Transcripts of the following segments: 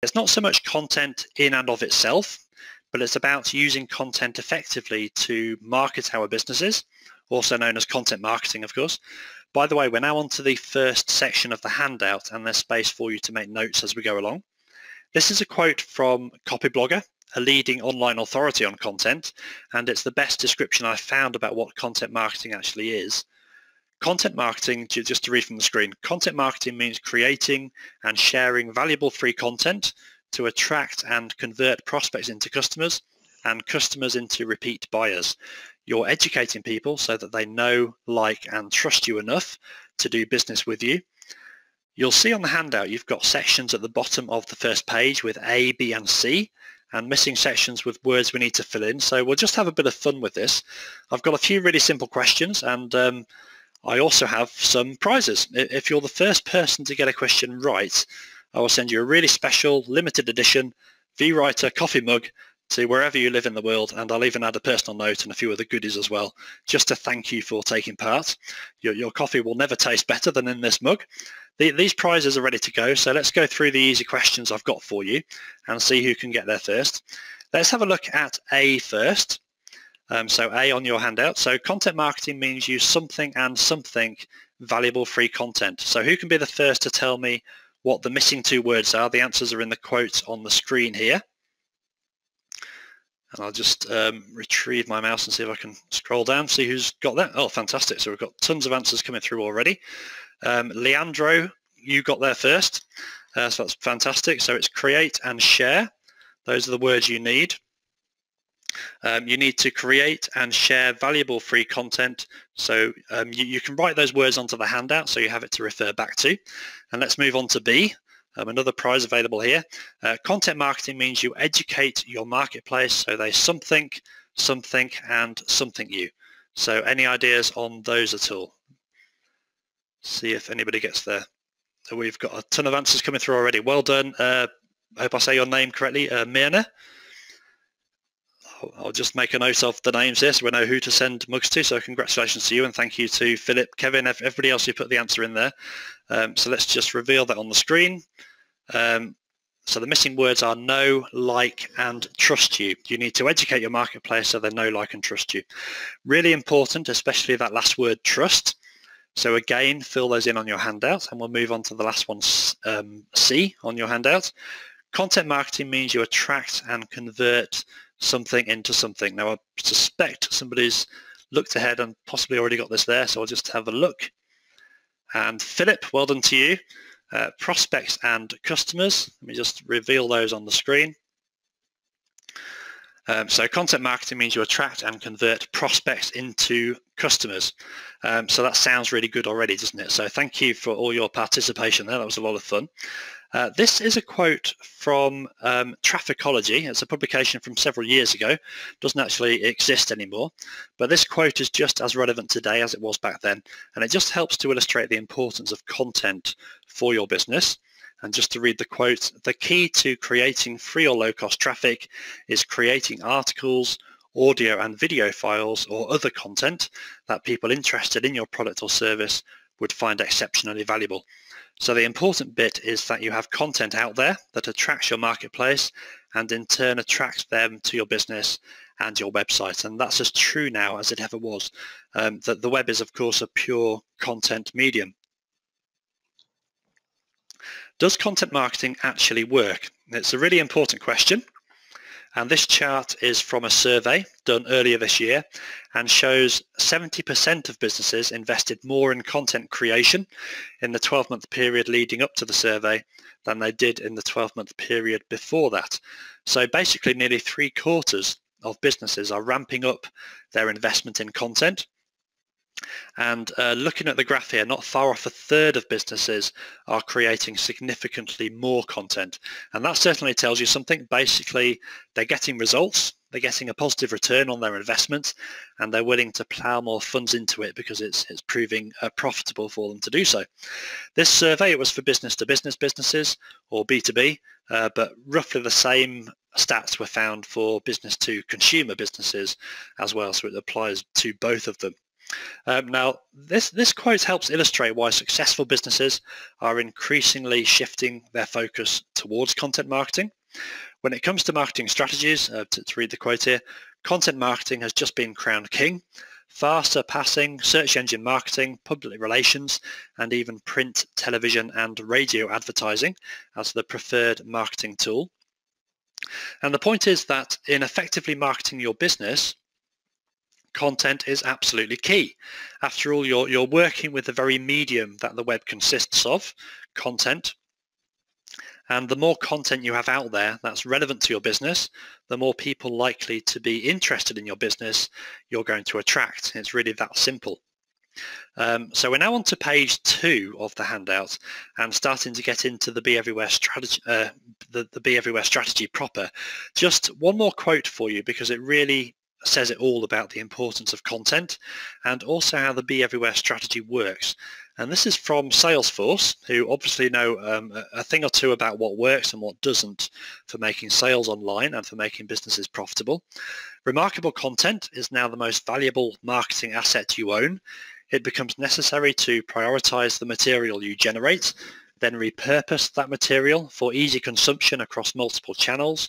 It's not so much content in and of itself, but it's about using content effectively to market our businesses, also known as content marketing, of course. By the way, we're now on to the first section of the handout, and there's space for you to make notes as we go along. This is a quote from Copyblogger, a leading online authority on content, and it's the best description I've found about what content marketing actually is. Content marketing, just to read from the screen, content marketing means creating and sharing valuable free content to attract and convert prospects into customers and customers into repeat buyers. You're educating people so that they know, like, and trust you enough to do business with you. You'll see on the handout you've got sections at the bottom of the first page with A, B, and C, and missing sections with words we need to fill in. So we'll just have a bit of fun with this. I've got a few really simple questions, and I also have some prizes. If you're the first person to get a question right, I will send you a really special limited edition VWriter coffee mug to wherever you live in the world, and I'll even add a personal note and a few other goodies as well, just to thank you for taking part. Your coffee will never taste better than in this mug. These prizes are ready to go, so let's go through the easy questions I've got for you and see who can get there first. Let's have a look at A first. So A on your handout. So content marketing means use something and something valuable free content. So who can be the first to tell me what the missing two words are? The answers are in the quotes on the screen here. And I'll just retrieve my mouse and see if I can scroll down, see who's got that. Oh, fantastic. So we've got tons of answers coming through already. Leandro, you got there first. So that's fantastic. So it's create and share. Those are the words you need. You need to create and share valuable free content. So you can write those words onto the handout so you have it to refer back to. And let's move on to B, another prize available here. Content marketing means you educate your marketplace, so they something, something, and something you. So any ideas on those at all? See if anybody gets there. So we've got a ton of answers coming through already. Well done. I hope I say your name correctly, Mirna. I'll just make a note of the names here so we know who to send mugs to. So congratulations to you, and thank you to Philip, Kevin, everybody else who put the answer in there. So let's just reveal that on the screen. So the missing words are know, like, and trust you. You need to educate your marketplace so they know, like, and trust you. Really important, especially that last word, trust. So again, fill those in on your handout, and we'll move on to the last one, C on your handout. Content marketing means you attract and convert something into something. Now I suspect somebody's looked ahead and possibly already got this there, so I'll just have a look. And Philip, well done to you. Prospects and customers, let me just reveal those on the screen. So content marketing means you attract and convert prospects into customers. So that sounds really good already, doesn't it? So thank you for all your participation there. That was a lot of fun. This is a quote from Trafficology. It's a publication from several years ago. It doesn't actually exist anymore, but this quote is just as relevant today as it was back then, and it just helps to illustrate the importance of content for your business. And just to read the quote, the key to creating free or low-cost traffic is creating articles, audio and video files, or other content that people interested in your product or service would find exceptionally valuable. So the important bit is that you have content out there that attracts your marketplace and in turn attracts them to your business and your website. And that's as true now as it ever was. That the web is, of course, a pure content medium. Does content marketing actually work? It's a really important question. And this chart is from a survey done earlier this year and shows 70% of businesses invested more in content creation in the 12-month period leading up to the survey than they did in the 12-month period before that. So basically nearly 3/4 of businesses are ramping up their investment in content. And looking at the graph here, not far off 1/3 of businesses are creating significantly more content. And that certainly tells you something. Basically, they're getting results, they're getting a positive return on their investment, and they're willing to plow more funds into it because it's proving profitable for them to do so. This survey, it was for business-to-business businesses or B2B, but roughly the same stats were found for business-to-consumer businesses as well, so it applies to both of them. Now, this quote helps illustrate why successful businesses are increasingly shifting their focus towards content marketing. When it comes to marketing strategies, to read the quote here, content marketing has just been crowned king, far surpassing search engine marketing, public relations, and even print, television, and radio advertising as the preferred marketing tool. And the point is that in effectively marketing your business, content is absolutely key. After all, you're working with the very medium that the web consists of, content. And the more content you have out there that's relevant to your business, the more people likely to be interested in your business you're going to attract. It's really that simple. So we're now on to page 2 of the handout and starting to get into the Be Everywhere strategy, the Be Everywhere strategy proper. Just one more quote for you because it really says it all about the importance of content and also how the Be Everywhere strategy works. And this is from Salesforce, who obviously know a thing or two about what works and what doesn't for making sales online and for making businesses profitable. Remarkable content is now the most valuable marketing asset you own. It becomes necessary to prioritize the material you generate, then repurpose that material for easy consumption across multiple channels.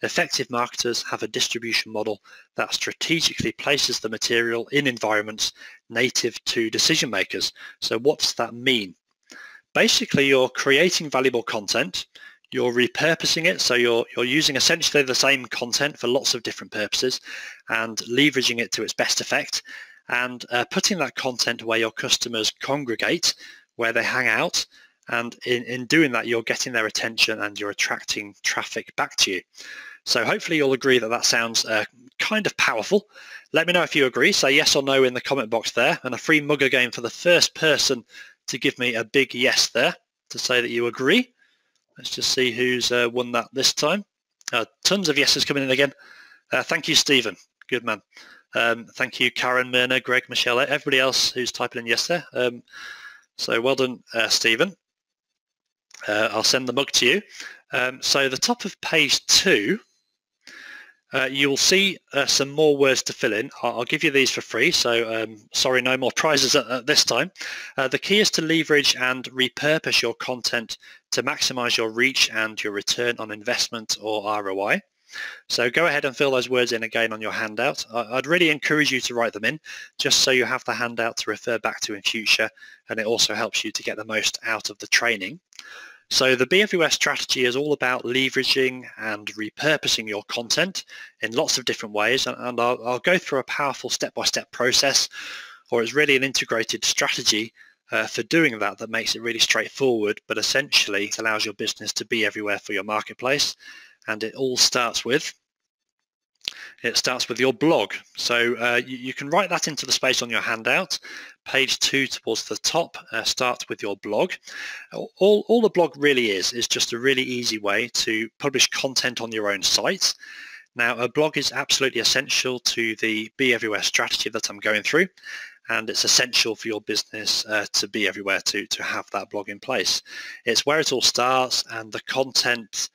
Effective marketers have a distribution model that strategically places the material in environments native to decision makers. So what does that mean? Basically, you're creating valuable content, you're repurposing it, so you're using essentially the same content for lots of different purposes and leveraging it to its best effect, and putting that content where your customers congregate, where they hang out, and in doing that you're getting their attention and you're attracting traffic back to you. So hopefully you'll agree that that sounds kind of powerful. Let me know if you agree. Say yes or no in the comment box there, and a free mugger game for the first person to give me a big yes there to say that you agree. Let's just see who's won that this time. Tons of yeses coming in again. Thank you, Stephen. Good man. Thank you, Karen, Myrna, Greg, Michelle, everybody else who's typing in yes there. So well done, Stephen. I'll send the mug to you. So the top of page 2, you'll see some more words to fill in. I'll give you these for free, so sorry, no more prizes at this time. The key is to leverage and repurpose your content to maximize your reach and your return on investment or ROI. So go ahead and fill those words in again on your handout. I'd really encourage you to write them in just so you have the handout to refer back to in future, and it also helps you to get the most out of the training. So the Be Everywhere strategy is all about leveraging and repurposing your content in lots of different ways, and I'll go through a powerful step-by-step process, or it's really an integrated strategy for doing that makes it really straightforward, but essentially it allows your business to be everywhere for your marketplace. And it all starts with your blog. So you can write that into the space on your handout. Page 2 towards the top, start with your blog. All the blog really is just a really easy way to publish content on your own site. Now, a blog is absolutely essential to the Be Everywhere strategy that I'm going through, and it's essential for your business to be everywhere, to have that blog in place. It's where it all starts, and the content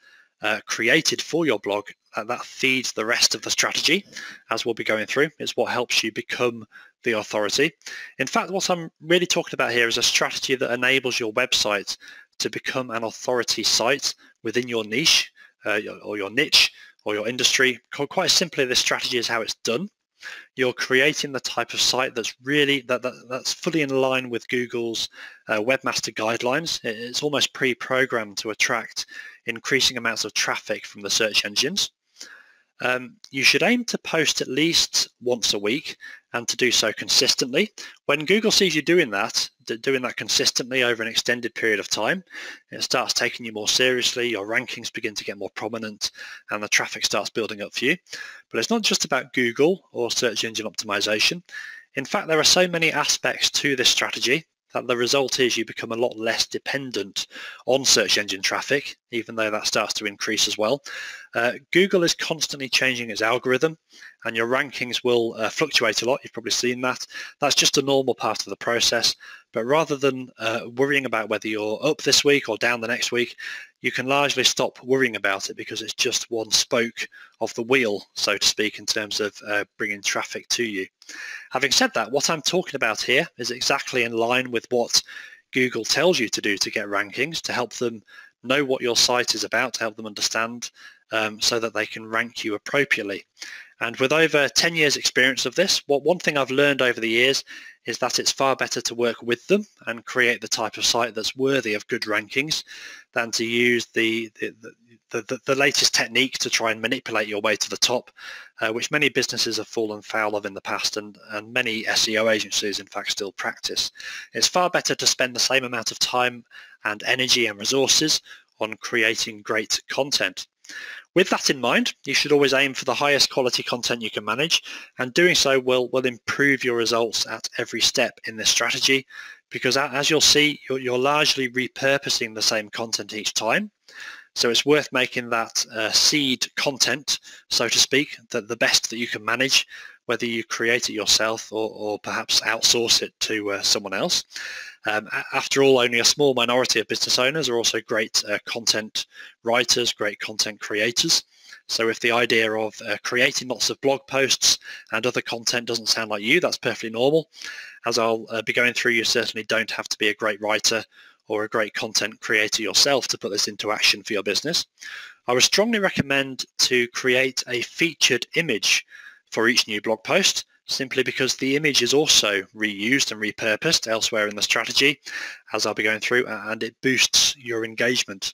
created for your blog that feeds the rest of the strategy, as we'll be going through. It's what helps you become the authority. In fact, what I'm really talking about here is a strategy that enables your website to become an authority site within your niche or your niche or your industry. Quite simply, this strategy is how it's done. You're creating the type of site that's really that's fully in line with Google's webmaster guidelines. It's almost pre-programmed to attract increasing amounts of traffic from the search engines. You should aim to post at least once a week and to do so consistently. When Google sees you doing that consistently over an extended period of time, it starts taking you more seriously, your rankings begin to get more prominent, and the traffic starts building up for you. But it's not just about Google or search engine optimization. In fact, there are so many aspects to this strategy that the result is you become a lot less dependent on search engine traffic, even though that starts to increase as well. Google is constantly changing its algorithm, and your rankings will fluctuate a lot. You've probably seen that. That's just a normal part of the process. But rather than worrying about whether you're up this week or down the next week, you can largely stop worrying about it because it's just one spoke of the wheel, so to speak, in terms of bringing traffic to you. Having said that, what I'm talking about here is exactly in line with what Google tells you to do to get rankings, to help them know what your site is about to help them understand, so that they can rank you appropriately. And with over 10 years experience of this, one thing I've learned over the years is that it's far better to work with them and create the type of site that's worthy of good rankings than to use the latest technique to try and manipulate your way to the top, which many businesses have fallen foul of in the past, and many SEO agencies in fact still practice. It's far better to spend the same amount of time and energy and resources on creating great content. With that in mind, you should always aim for the highest quality content you can manage, and doing so will improve your results at every step in this strategy, because as you'll see, you're largely repurposing the same content each time. So it's worth making that seed content, so to speak, the best that you can manage, whether you create it yourself or perhaps outsource it to someone else. After all, only a small minority of business owners are also great content writers, great content creators. So if the idea of creating lots of blog posts and other content doesn't sound like you, that's perfectly normal. As I'll be going through, you certainly don't have to be a great writer or a great content creator yourself to put this into action for your business. I would strongly recommend to create a featured image for each new blog post, simply because the image is also reused and repurposed elsewhere in the strategy, as I'll be going through, and it boosts your engagement.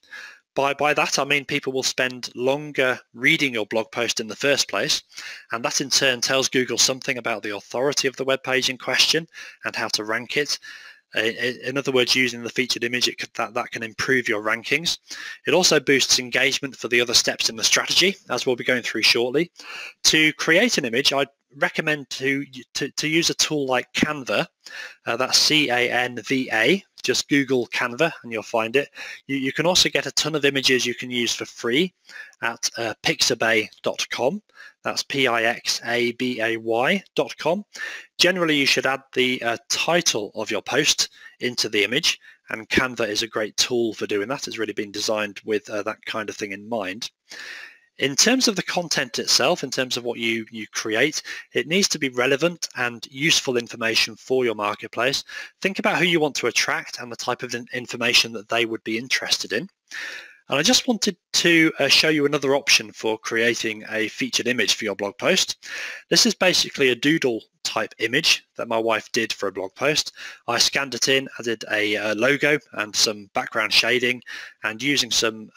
By that, I mean people will spend longer reading your blog post in the first place, and that in turn tells Google something about the authority of the web page in question and how to rank it. In other words, using the featured image, that can improve your rankings. It also boosts engagement for the other steps in the strategy, as we'll be going through shortly. To create an image, I'd recommend to use a tool like Canva. That's C-A-N-V-A. Just Google Canva and you'll find it. You can also get a ton of images you can use for free at pixabay.com. That's Pixabay.com. Generally, you should add the title of your post into the image, and Canva is a great tool for doing that. It's really been designed with that kind of thing in mind. In terms of the content itself, in terms of what you create, it needs to be relevant and useful information for your marketplace. Think about who you want to attract and the type of information that they would be interested in. And I just wanted to show you another option for creating a featured image for your blog post. This is basically a doodle type image that my wife did for a blog post. I scanned it in, added a logo and some background shading, and using some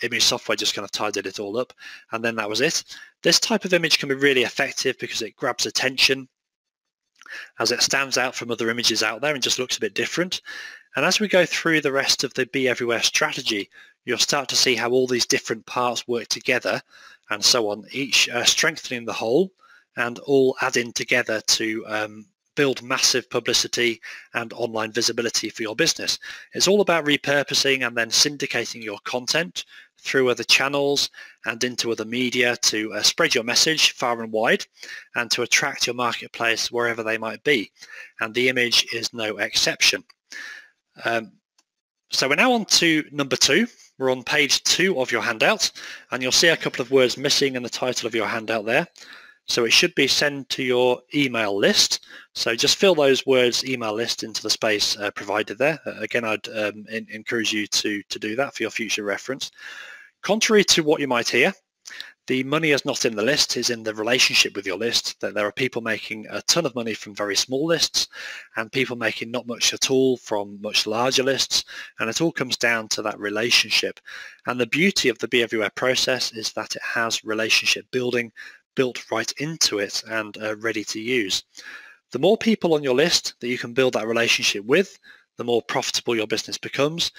image software just kind of tidied it all up, and then that was it. This type of image can be really effective because it grabs attention as it stands out from other images out there and just looks a bit different. And as we go through the rest of the Be Everywhere strategy, you'll start to see how all these different parts work together and so on, each strengthening the whole and all adding together to build massive publicity and online visibility for your business. It's all about repurposing and then syndicating your content through other channels and into other media to spread your message far and wide and to attract your marketplace wherever they might be. And the image is no exception. So we're now on to number 2. We're on page 2 of your handout, and you'll see a couple of words missing in the title of your handout there. So it should be send to your email list. So just fill those words email list into the space provided there. Again, I'd encourage you to do that for your future reference. Contrary to what you might hear, the money is not in the list, it's in the relationship with your list. That there are people making a ton of money from very small lists and people making not much at all from much larger lists, and it all comes down to that relationship. And the beauty of the Be Everywhere process is that it has relationship building built right into it and ready to use. The more people on your list that you can build that relationship with, the more profitable your business becomes.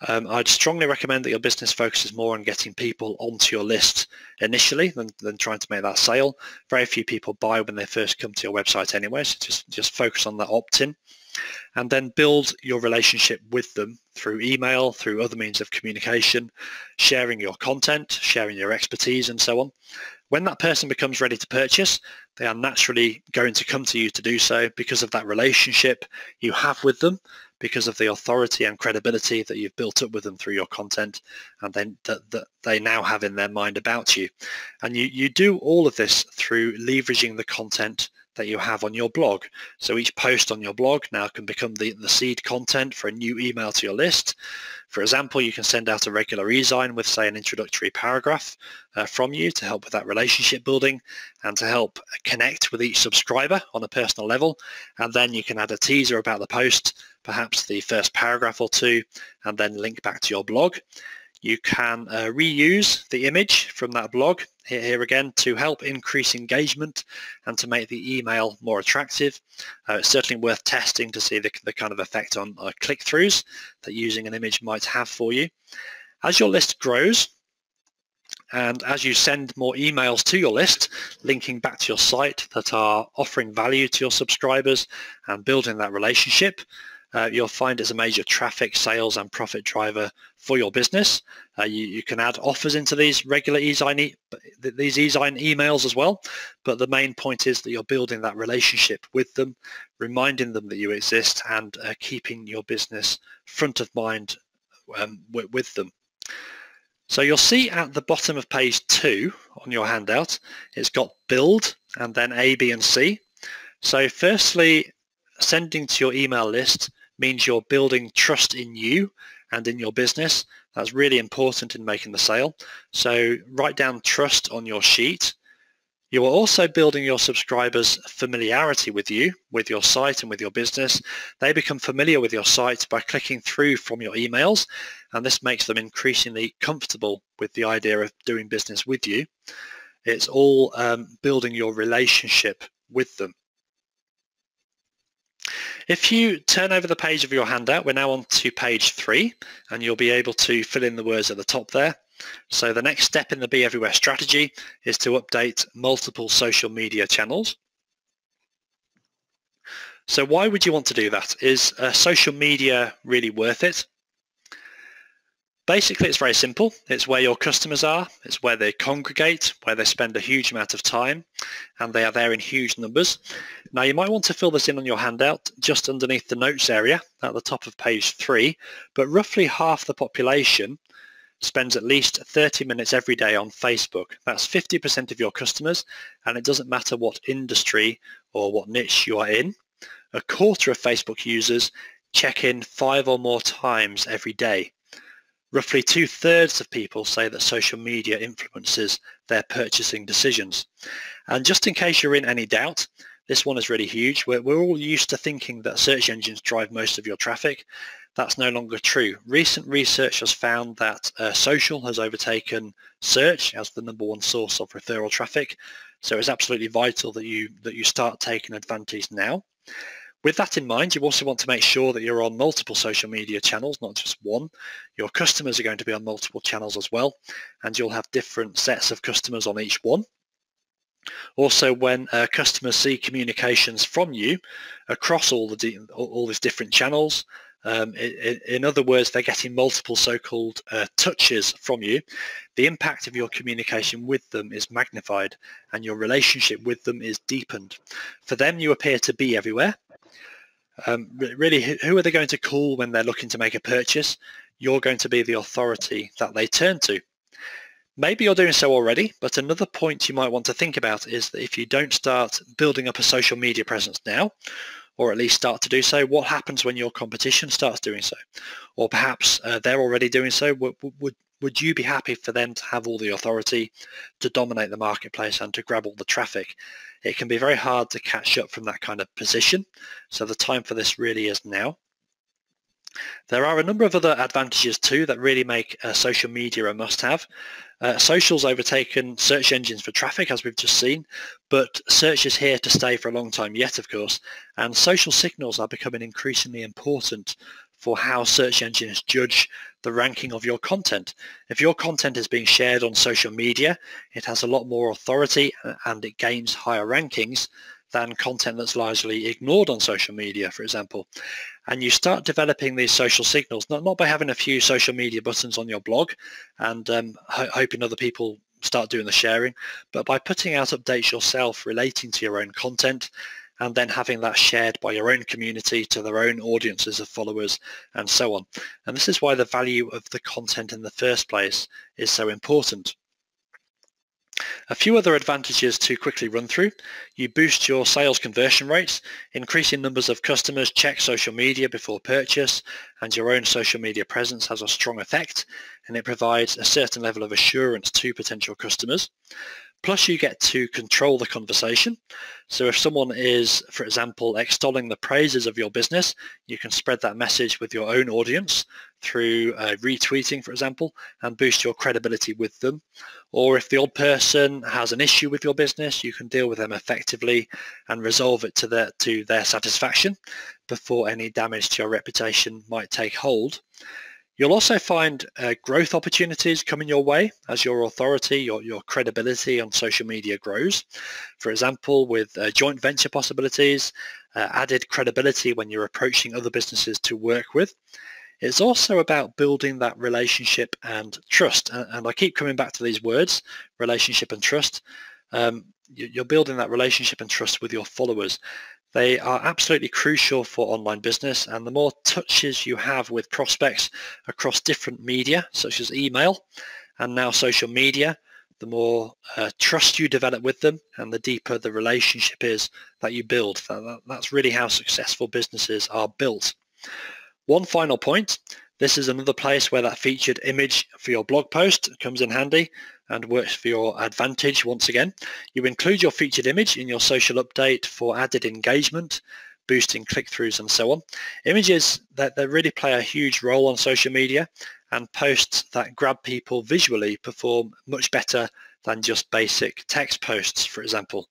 I'd strongly recommend that your business focuses more on getting people onto your list initially than trying to make that sale. Very few people buy when they first come to your website anyway, so just focus on that opt-in. And then build your relationship with them through email, through other means of communication, sharing your content, sharing your expertise, and so on. When that person becomes ready to purchase, they are naturally going to come to you to do so because of that relationship you have with them, because of the authority and credibility that you've built up with them through your content, and then that they now have in their mind about you. And you do all of this through leveraging the content that you have on your blog. So each post on your blog now can become the seed content for a new email to your list. For example, you can send out a regular e-sign with, say, an introductory paragraph from you to help with that relationship building and to help connect with each subscriber on a personal level. And then you can add a teaser about the post, perhaps the first paragraph or two, and then link back to your blog. You can reuse the image from that blog here again to help increase engagement and to make the email more attractive. It's certainly worth testing to see the kind of effect on click-throughs that using an image might have for you. As your list grows and as you send more emails to your list, linking back to your site that are offering value to your subscribers and building that relationship, you'll find it's a major traffic, sales and profit driver for your business. You can add offers into these regular e-sign emails as well, but the main point is that you're building that relationship with them, reminding them that you exist and keeping your business front of mind with them. So you'll see at the bottom of page 2 on your handout, it's got build and then A, B and C. So firstly, sending to your email list means you're building trust in you and in your business. That's really important in making the sale. So write down trust on your sheet. You are also building your subscribers' familiarity with you, with your site and with your business. They become familiar with your site by clicking through from your emails, and this makes them increasingly comfortable with the idea of doing business with you. It's all building your relationship with them. If you turn over the page of your handout, we're now on to page 3, and you'll be able to fill in the words at the top there. So the next step in the Be Everywhere strategy is to update multiple social media channels. So why would you want to do that? Is social media really worth it? Basically, it's very simple. It's where your customers are, it's where they congregate, where they spend a huge amount of time, and they are there in huge numbers. Now, you might want to fill this in on your handout just underneath the notes area at the top of page 3, but roughly half the population spends at least 30 minutes every day on Facebook. That's 50% of your customers, and it doesn't matter what industry or what niche you are in. A quarter of Facebook users check in 5 or more times every day. Roughly 2/3 of people say that social media influences their purchasing decisions. And just in case you're in any doubt, this one is really huge. We're all used to thinking that search engines drive most of your traffic. That's no longer true. Recent research has found that social has overtaken search as the #1 source of referral traffic. So it's absolutely vital that you start taking advantage now. With that in mind, you also want to make sure that you're on multiple social media channels, not just one. Your customers are going to be on multiple channels as well, and you'll have different sets of customers on each one. Also, when customers see communications from you across all these different channels, in other words, they're getting multiple so-called touches from you, the impact of your communication with them is magnified and your relationship with them is deepened. For them, you appear to be everywhere. Really, who are they going to call when they're looking to make a purchase? You're going to be the authority that they turn to. Maybe you're doing so already, but another point you might want to think about is that if you don't start building up a social media presence now, or at least start to do so, what happens when your competition starts doing so? Or perhaps they're already doing so. Would you be happy for them to have all the authority to dominate the marketplace and to grab all the traffic? It can be very hard to catch up from that kind of position, so the time for this really is now. There are a number of other advantages too that really make social media a must-have. Social's overtaken search engines for traffic, as we've just seen, but search is here to stay for a long time yet, of course, and social signals are becoming increasingly important for how search engines judge the ranking of your content. If your content is being shared on social media, it has a lot more authority and it gains higher rankings than content that's largely ignored on social media, for example. And you start developing these social signals, not by having a few social media buttons on your blog and hoping other people start doing the sharing, but by putting out updates yourself relating to your own content and then having that shared by your own community to their own audiences of followers and so on. And this is why the value of the content in the first place is so important. A few other advantages to quickly run through. You boost your sales conversion rates. Increasing numbers of customers check social media before purchase, and your own social media presence has a strong effect, and it provides a certain level of assurance to potential customers. Plus, you get to control the conversation. So if someone is, for example, extolling the praises of your business, you can spread that message with your own audience through retweeting, for example, and boost your credibility with them. Or if the odd person has an issue with your business, you can deal with them effectively and resolve it to their satisfaction before any damage to your reputation might take hold. You'll also find growth opportunities coming your way as your authority, your credibility on social media grows. For example, with joint venture possibilities, added credibility when you're approaching other businesses to work with. It's also about building that relationship and trust. And I keep coming back to these words, relationship and trust. You're building that relationship and trust with your followers. They are absolutely crucial for online business, and the more touches you have with prospects across different media, such as email and now social media, the more trust you develop with them and the deeper the relationship is that you build. That's really how successful businesses are built. One final point. This is another place where that featured image for your blog post comes in handy and works for your advantage once again. You include your featured image in your social update for added engagement, boosting click-throughs and so on. Images that really play a huge role on social media, and posts that grab people visually perform much better than just basic text posts, for example.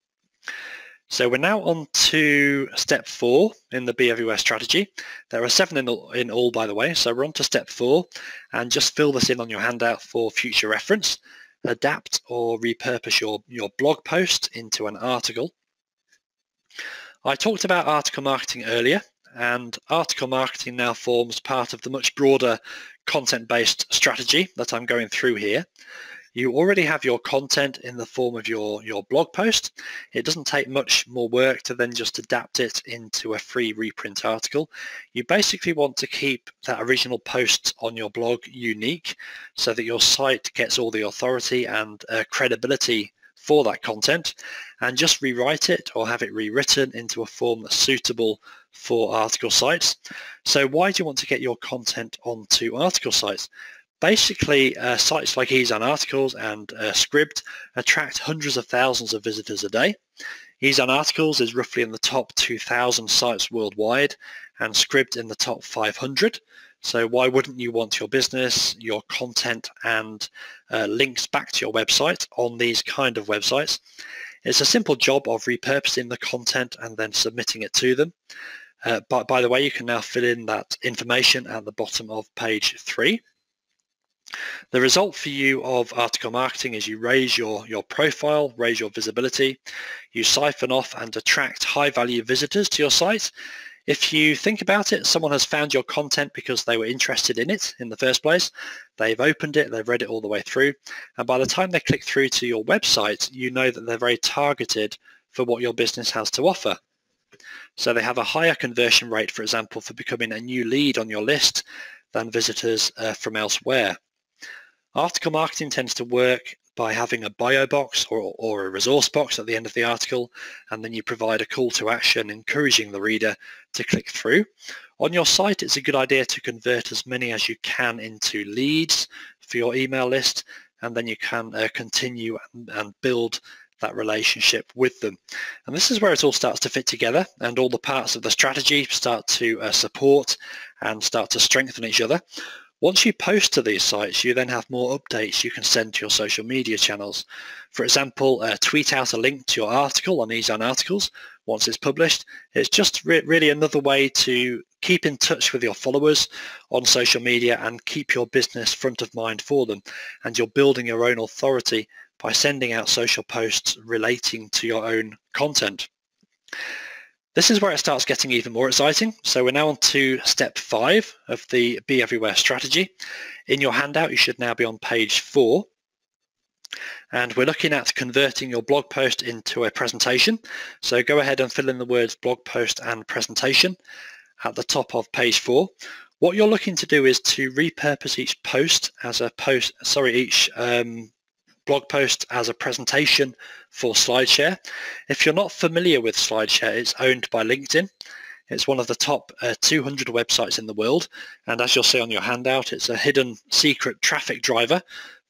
So we're now on to step 4 in the Be Everywhere strategy. There are 7 in all, by the way, so we're on to step 4, and just fill this in on your handout for future reference. Adapt or repurpose your blog post into an article. I talked about article marketing earlier, and article marketing now forms part of the much broader content-based strategy that I'm going through here. You already have your content in the form of your blog post. It doesn't take much more work to then just adapt it into a free reprint article. You basically want to keep that original post on your blog unique so that your site gets all the authority and credibility for that content, and just rewrite it or have it rewritten into a form that's suitable for article sites. So why do you want to get your content onto article sites? Basically, sites like Ease on Articles and Scribd attract hundreds of thousands of visitors a day. Ease on Articles is roughly in the top 2,000 sites worldwide, and Scribd in the top 500. So why wouldn't you want your business, your content, and links back to your website on these kind of websites? It's a simple job of repurposing the content and then submitting it to them. But by the way, you can now fill in that information at the bottom of page 3. The result for you of article marketing is you raise your profile, raise your visibility, you siphon off and attract high-value visitors to your site. If you think about it, someone has found your content because they were interested in it in the first place. They've opened it, they've read it all the way through, and by the time they click through to your website, you know that they're very targeted for what your business has to offer. So they have a higher conversion rate, for example, for becoming a new lead on your list than visitors from elsewhere. Article marketing tends to work by having a bio box or a resource box at the end of the article, and then you provide a call to action encouraging the reader to click through. On your site, it's a good idea to convert as many as you can into leads for your email list, and then you can continue and build that relationship with them. And this is where it all starts to fit together, and all the parts of the strategy start to support and start to strengthen each other. Once you post to these sites, you then have more updates you can send to your social media channels. For example, tweet out a link to your article on Ease on Articles once it's published. It's just really another way to keep in touch with your followers on social media and keep your business front of mind for them. And you're building your own authority by sending out social posts relating to your own content. This is where it starts getting even more exciting. So we're now on to step 5 of the Be Everywhere strategy. In your handout, you should now be on page 4. And we're looking at converting your blog post into a presentation. So go ahead and fill in the words blog post and presentation at the top of page 4. What you're looking to do is to repurpose each post as a post, each blog post as a presentation for SlideShare. If you're not familiar with SlideShare, it's owned by LinkedIn. It's one of the top 200 websites in the world, and as you'll see on your handout, it's a hidden secret traffic driver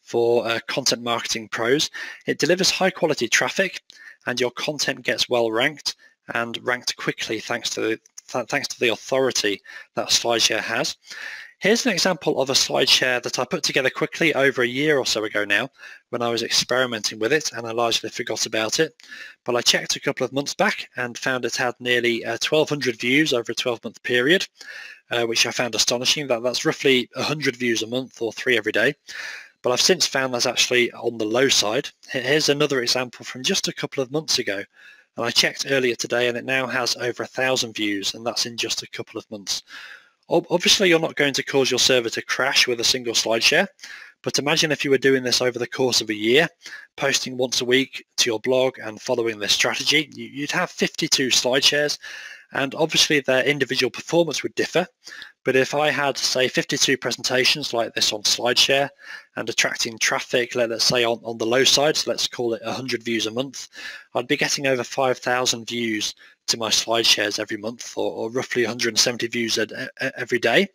for content marketing pros. It delivers high quality traffic, and your content gets well ranked and ranked quickly thanks to the authority that SlideShare has. Here's an example of a SlideShare that I put together quickly over a year or so ago now when I was experimenting with it, and I largely forgot about it. But I checked a couple of months back and found it had nearly 1,200 views over a 12-month period, which I found astonishing. That's roughly 100 views a month or 3 every day. But I've since found that's actually on the low side. Here's another example from just a couple of months ago. And I checked earlier today and it now has over 1,000 views, and that's in just a couple of months. Obviously, you're not going to cause your server to crash with a single SlideShare, but imagine if you were doing this over the course of a year, posting once a week to your blog and following this strategy. You'd have 52 SlideShares, and obviously their individual performance would differ. But if I had, say, 52 presentations like this on SlideShare and attracting traffic, let's say on the low side, so let's call it 100 views a month, I'd be getting over 5,000 views to my SlideShares every month, or roughly 170 views every day.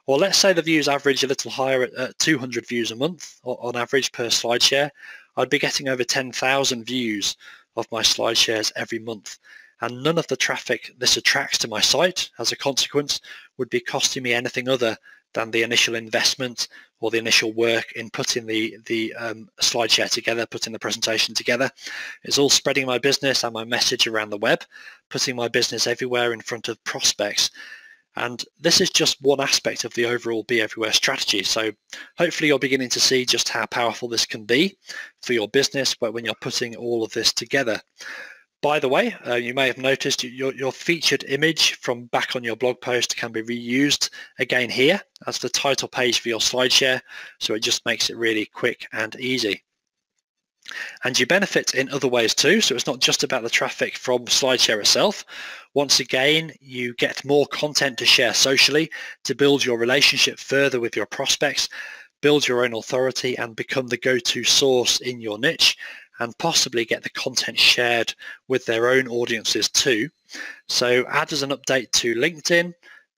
Or let's say the views average a little higher at 200 views a month on average per SlideShare. I'd be getting over 10,000 views of my SlideShares every month. And none of the traffic this attracts to my site as a consequence would be costing me anything other than the initial investment or the initial work in putting the SlideShare together, putting the presentation together. It's all spreading my business and my message around the web, putting my business everywhere in front of prospects. And this is just one aspect of the overall Be Everywhere strategy. So hopefully you're beginning to see just how powerful this can be for your business, but when you're putting all of this together. By the way, you may have noticed your featured image from back on your blog post can be reused again here as the title page for your SlideShare, so it just makes it really quick and easy. And you benefit in other ways too, so it's not just about the traffic from SlideShare itself. Once again, you get more content to share socially to build your relationship further with your prospects, build your own authority and become the go-to source in your niche, and possibly get the content shared with their own audiences too. So add as an update to LinkedIn,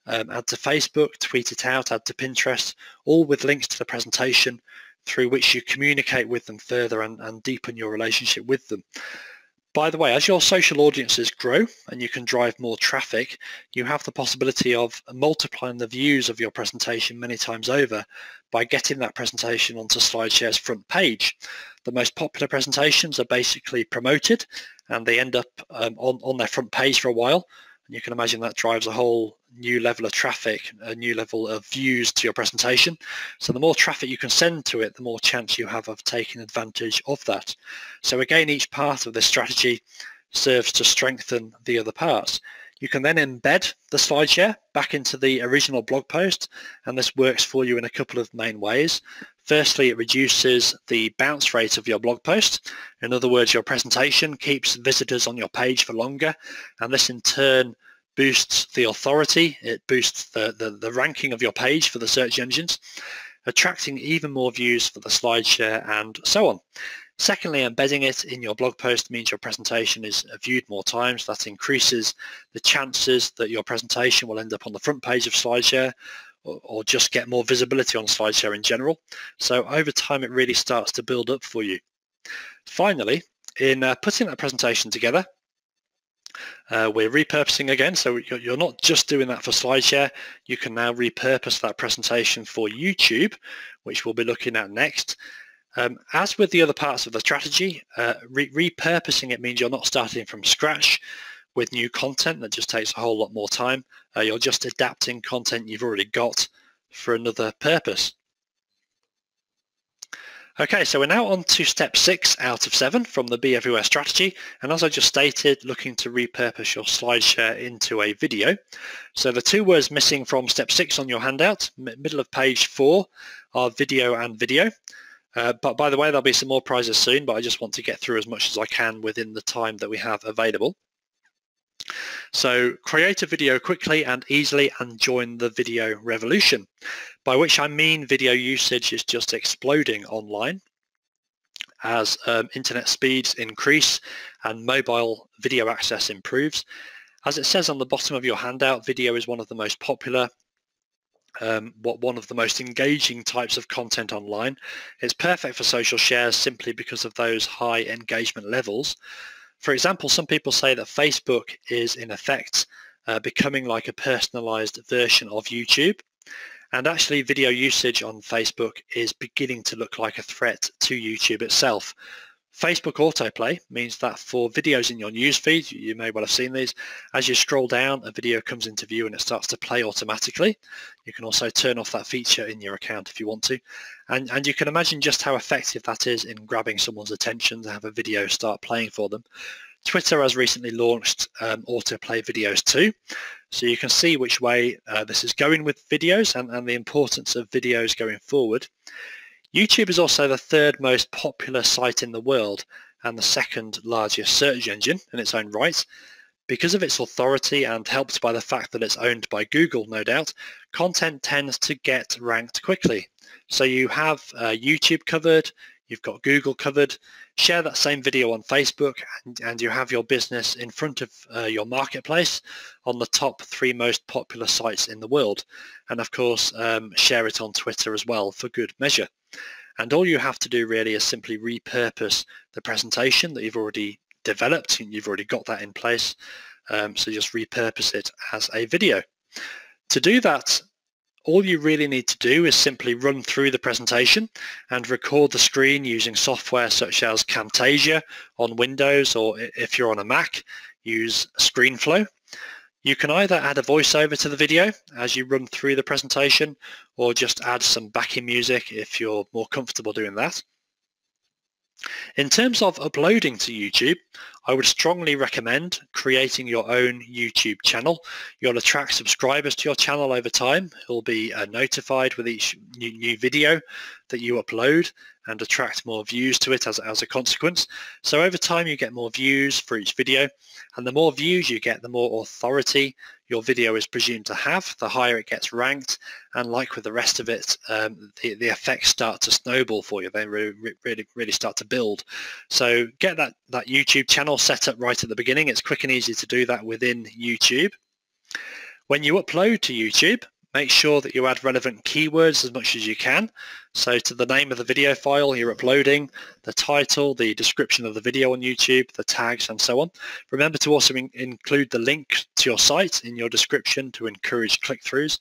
add to Facebook, tweet it out, add to Pinterest, all with links to the presentation through which you communicate with them further and deepen your relationship with them. By the way, as your social audiences grow and you can drive more traffic, you have the possibility of multiplying the views of your presentation many times over by getting that presentation onto SlideShare's front page. The most popular presentations are basically promoted and they end up on their front page for a while. And you can imagine that drives a whole new level of traffic, a new level of views to your presentation. So the more traffic you can send to it, the more chance you have of taking advantage of that. So again, each part of this strategy serves to strengthen the other parts. You can then embed the SlideShare back into the original blog post, and this works for you in a couple of main ways. Firstly, it reduces the bounce rate of your blog post. In other words, your presentation keeps visitors on your page for longer, and this in turn boosts the authority. It boosts the ranking of your page for the search engines, attracting even more views for the SlideShare and so on. Secondly, embedding it in your blog post means your presentation is viewed more times. That increases the chances that your presentation will end up on the front page of SlideShare or just get more visibility on SlideShare in general. So over time, it really starts to build up for you. Finally, in putting that presentation together, we're repurposing again. So you're not just doing that for SlideShare. You can now repurpose that presentation for YouTube, which we'll be looking at next. As with the other parts of the strategy, repurposing it means you're not starting from scratch with new content that just takes a whole lot more time. You're just adapting content you've already got for another purpose. Okay, so we're now on to step 6 out of 7 from the Be Everywhere strategy. And as I just stated, looking to repurpose your SlideShare into a video. So the two words missing from step 6 on your handout, middle of page 4, are video and video. But by the way, there'll be some more prizes soon, but I just want to get through as much as I can within the time that we have available. So create a video quickly and easily and join the video revolution, by which I mean video usage is just exploding online. as internet speeds increase and mobile video access improves. As it says on the bottom of your handout, video is one of the most popular, one of the most engaging types of content online. It's perfect for social shares simply because of those high engagement levels. For example, some people say that Facebook is in effect becoming like a personalized version of YouTube. And actually video usage on Facebook is beginning to look like a threat to YouTube itself. Facebook autoplay means that for videos in your newsfeed, you may well have seen these, as you scroll down, a video comes into view and it starts to play automatically. You can also turn off that feature in your account if you want to. And you can imagine just how effective that is in grabbing someone's attention to have a video start playing for them. Twitter has recently launched autoplay videos too, so you can see which way this is going with videos and the importance of videos going forward. YouTube is also the third most popular site in the world and the second largest search engine in its own right. Because of its authority and helped by the fact that it's owned by Google, no doubt, content tends to get ranked quickly. So you have YouTube covered, you've got Google covered, share that same video on Facebook and you have your business in front of your marketplace on the top 3 most popular sites in the world. And of course, share it on Twitter as well for good measure. And all you have to do really is simply repurpose the presentation that you've already developed. You've already got that in place. So just repurpose it as a video. To do that, all you really need to do is simply run through the presentation and record the screen using software such as Camtasia on Windows, or if you're on a Mac, use ScreenFlow. You can either add a voiceover to the video as you run through the presentation, or just add some backing music if you're more comfortable doing that. In terms of uploading to YouTube, I would strongly recommend creating your own YouTube channel. You'll attract subscribers to your channel over time who'll be notified with each new video that you upload and attract more views to it as a consequence. So over time you get more views for each video, and the more views you get, the more authority your video is presumed to have, the higher it gets ranked, and like with the rest of it, the effects start to snowball for you. They really start to build. So get that YouTube channel set up right at the beginning. It's quick and easy to do that within YouTube. When you upload to YouTube, make sure that you add relevant keywords as much as you can. So to the name of the video file you're uploading, the title, the description of the video on YouTube, the tags and so on. Remember to also include the link to your site in your description to encourage click-throughs.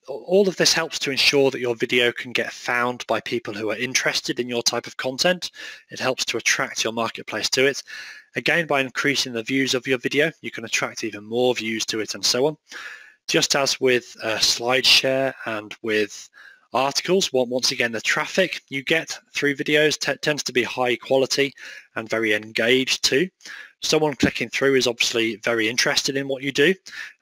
All of this helps to ensure that your video can get found by people who are interested in your type of content. It helps to attract your marketplace to it. Again, by increasing the views of your video, you can attract even more views to it and so on. Just as with SlideShare and with articles, once again, the traffic you get through videos tends to be high quality and very engaged too. Someone clicking through is obviously very interested in what you do,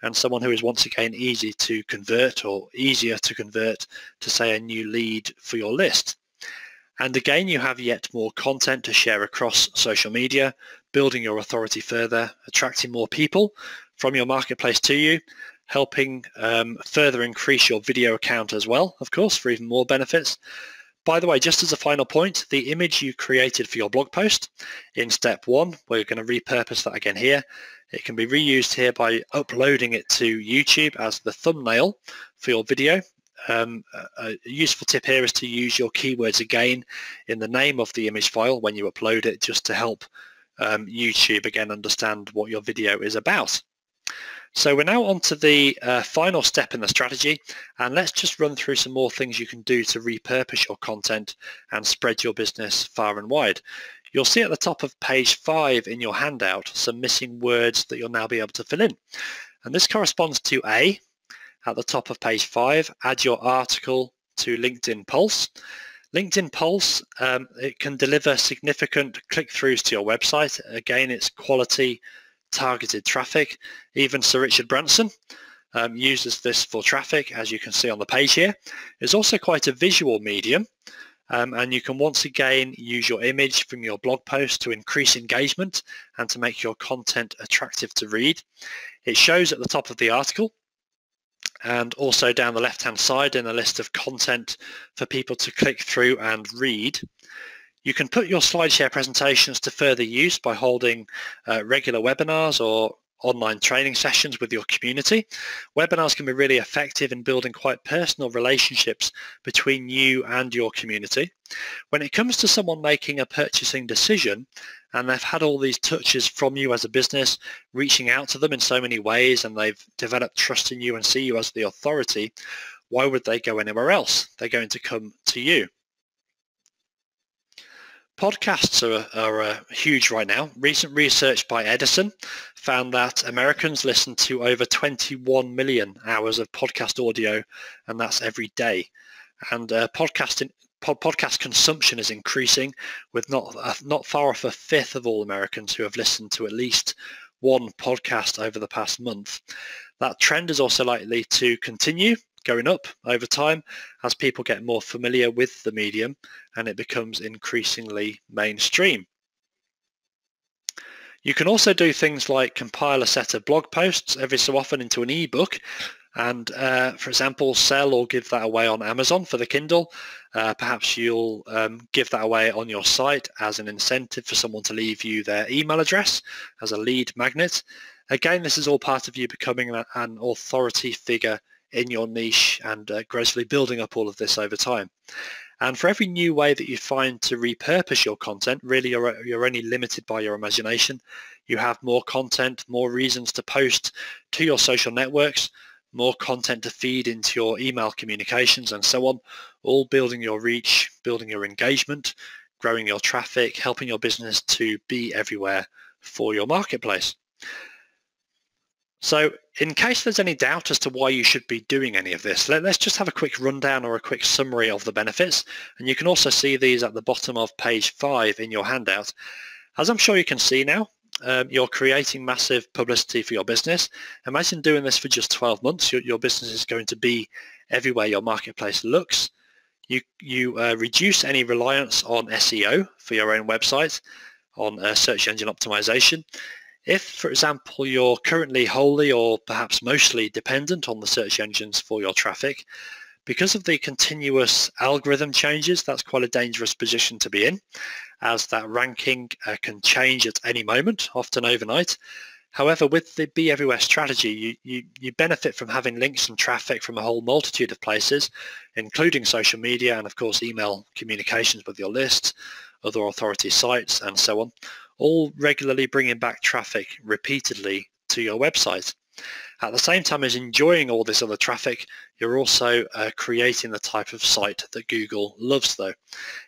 and someone who is once again easy to convert, or easier to convert to, say, a new lead for your list. And again, you have yet more content to share across social media, building your authority further, attracting more people from your marketplace to you, helping further increase your video account as well, of course, for even more benefits. By the way, just as a final point, the image you created for your blog post in step 1, we're going to repurpose that again here. It can be reused here by uploading it to YouTube as the thumbnail for your video. A useful tip here is to use your keywords again in the name of the image file when you upload it, just to help YouTube again understand what your video is about. So we're now on to the final step in the strategy, and let's just run through some more things you can do to repurpose your content and spread your business far and wide. You'll see at the top of page 5 in your handout some missing words that you'll now be able to fill in. And this corresponds to A, at the top of page 5, add your article to LinkedIn Pulse. LinkedIn Pulse, it can deliver significant click-throughs to your website. Again, it's quality targeted traffic. Even Sir Richard Branson uses this for traffic, as you can see on the page here. It's also quite a visual medium, and you can once again use your image from your blog post to increase engagement and to make your content attractive to read. It shows at the top of the article and also down the left hand side in a list of content for people to click through and read. You can put your SlideShare presentations to further use by holding regular webinars or online training sessions with your community. Webinars can be really effective in building quite personal relationships between you and your community. When it comes to someone making a purchasing decision and they've had all these touches from you as a business, reaching out to them in so many ways, and they've developed trust in you and see you as the authority, why would they go anywhere else? They're going to come to you. Podcasts are huge right now. Recent research by Edison found that Americans listen to over 21 million hours of podcast audio, and that's every day. And podcast consumption is increasing, with not far off a fifth of all Americans who have listened to at least one podcast over the past month. That trend is also likely to continue going up over time as people get more familiar with the medium and it becomes increasingly mainstream. You can also do things like compile a set of blog posts every so often into an ebook and, for example, sell or give that away on Amazon for the Kindle. Perhaps you'll give that away on your site as an incentive for someone to leave you their email address as a lead magnet. Again, this is all part of you becoming an authority figure in your niche and gradually building up all of this over time. And for every new way that you find to repurpose your content, really you're only limited by your imagination. You have more content, more reasons to post to your social networks, more content to feed into your email communications and so on, all building your reach, building your engagement, growing your traffic, helping your business to be everywhere for your marketplace. So in case there's any doubt as to why you should be doing any of this, let's just have a quick rundown or a quick summary of the benefits. And you can also see these at the bottom of page 5 in your handout. As I'm sure you can see now, you're creating massive publicity for your business. Imagine doing this for just 12 months. Your business is going to be everywhere your marketplace looks. You reduce any reliance on SEO for your own website, on search engine optimization. If, for example, you're currently wholly or perhaps mostly dependent on the search engines for your traffic, because of the continuous algorithm changes, that's quite a dangerous position to be in, as that ranking can change at any moment, often overnight. However, with the Be Everywhere strategy, you benefit from having links and traffic from a whole multitude of places, including social media and, of course, email communications with your list, other authority sites, and so on, all regularly bringing back traffic repeatedly to your website. At the same time as enjoying all this other traffic, you're also creating the type of site that Google loves, though.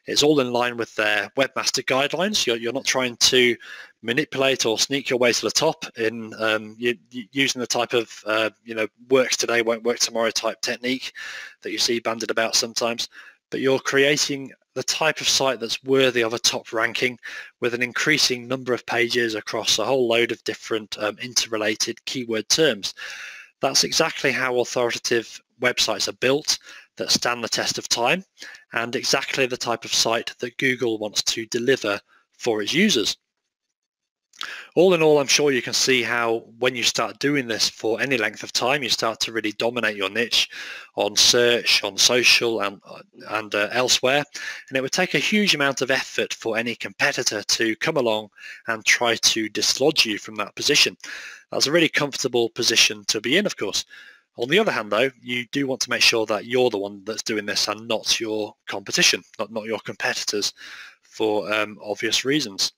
It's all in line with their webmaster guidelines. You're not trying to manipulate or sneak your way to the top in using the type of works today, won't work tomorrow type technique that you see bandied about sometimes, but you're creating the type of site that's worthy of a top ranking with an increasing number of pages across a whole load of different interrelated keyword terms. That's exactly how authoritative websites are built that stand the test of time, and exactly the type of site that Google wants to deliver for its users. All in all, I'm sure you can see how when you start doing this for any length of time, you start to really dominate your niche on search, on social, and elsewhere. And it would take a huge amount of effort for any competitor to come along and try to dislodge you from that position. That's a really comfortable position to be in, of course. On the other hand, though, you do want to make sure that you're the one that's doing this and not your competition, not your competitors, for obvious reasons.